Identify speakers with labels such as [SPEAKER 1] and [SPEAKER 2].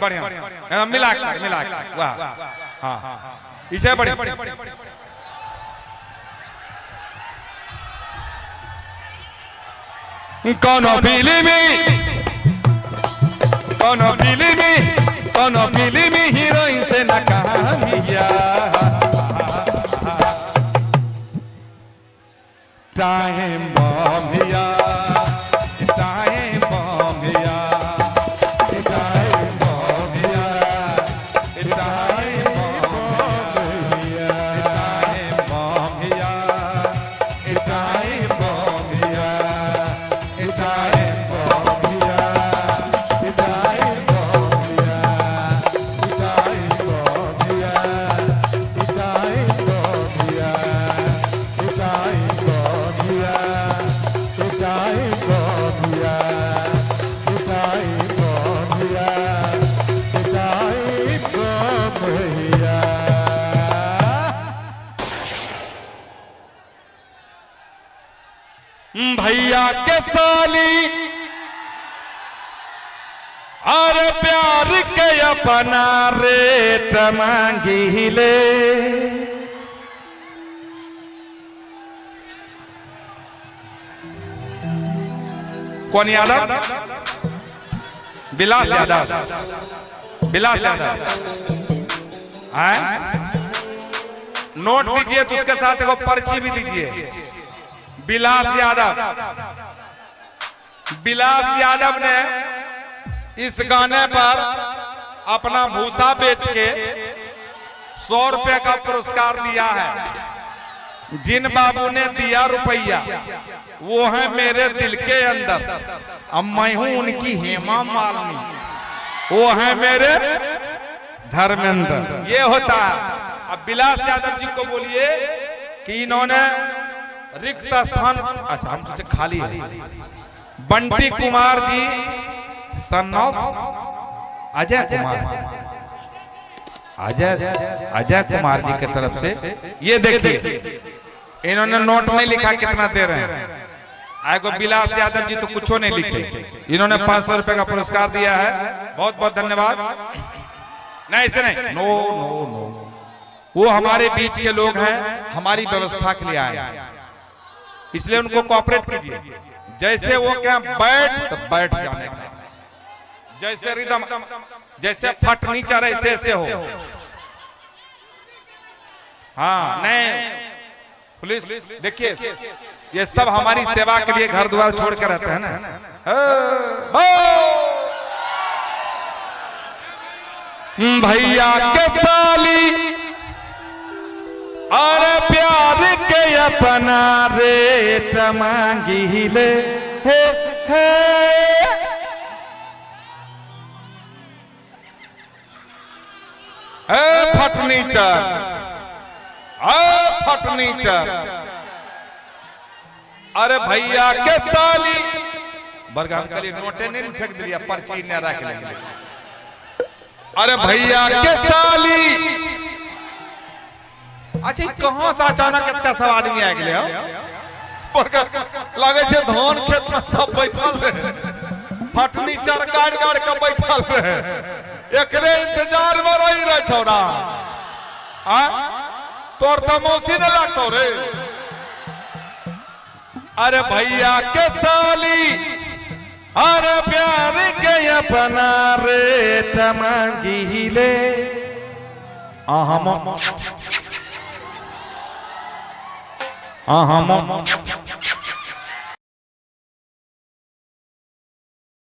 [SPEAKER 1] बढ़िया मिला मिला वाह हाँ पीछे बढ़िया कोनो फिल्मी हीरोइन से न कहानिया टाइम बॉम्बिया भैया के साली और प्यार के अपना रेट मांगी ले कौन यादव बिलास यादव नोट दीजिए तो उसके साथ एक पर्ची भी दीजिए। बिलास यादव ने इस गाने पर अपना भूसा बेच के 100 रुपए का पुरस्कार दिया है। जिन बाबू ने दिया रुपया वो है मेरे दिल के अंदर, अब मैं हूं उनकी हेमा मालिनी, वो है मेरे धर्मेंद्र। ये होता है। अब बिलास यादव जी को बोलिए कि इन्होंने रिक्त स्थान, अच्छा हम सोचे खाली है। बंटी कुमार जी सन ऑफ अजय कुमार जी की तरफ से ये देखिए इन्होंने नोट नहीं लिखा कितना दे रहे हैं। आएगो बिलास यादव जी तो कुछ नहीं लिखे, इन्होंने 500 रुपए का पुरस्कार दिया है। बहुत बहुत धन्यवाद। नहीं ऐसे नहीं, नो नो नो, वो हमारे बीच के लोग हैं, हमारी व्यवस्था के लिए आए, इसलिए उनको कोऑपरेट कीजिए। जैसे वो क्या बैठ तो बैठ जाने का, जैसे रिदम जैसे फर्नीचर ऐसे ऐसे हो। हाँ नहीं पुलिस देखिए ये सब हमारी सेवा के लिए घर द्वार छोड़ कर रहते हैं ना। भैया के साली और प्यार के अपना रेट मांगी ले हे फर्नीचर अरे भैया के साली बरगा के लिए नोटे नहीं फेंक दिया, पर्ची न रख लेंगे। अरे भैया के साली, अच्छा कहां से अचानक इतना सब आदमी आ गए? लगे छे धान खेत में सब बैठल रहे, फर्नीचर गाड़ गाड़ के बैठल रहे, एकरे इंतजार में रही रहे छौड़ा। तोर तो मौसी न लगतो रे। अरे भैया के साली अरे प्यार के अपना रेट मांगी ले अहम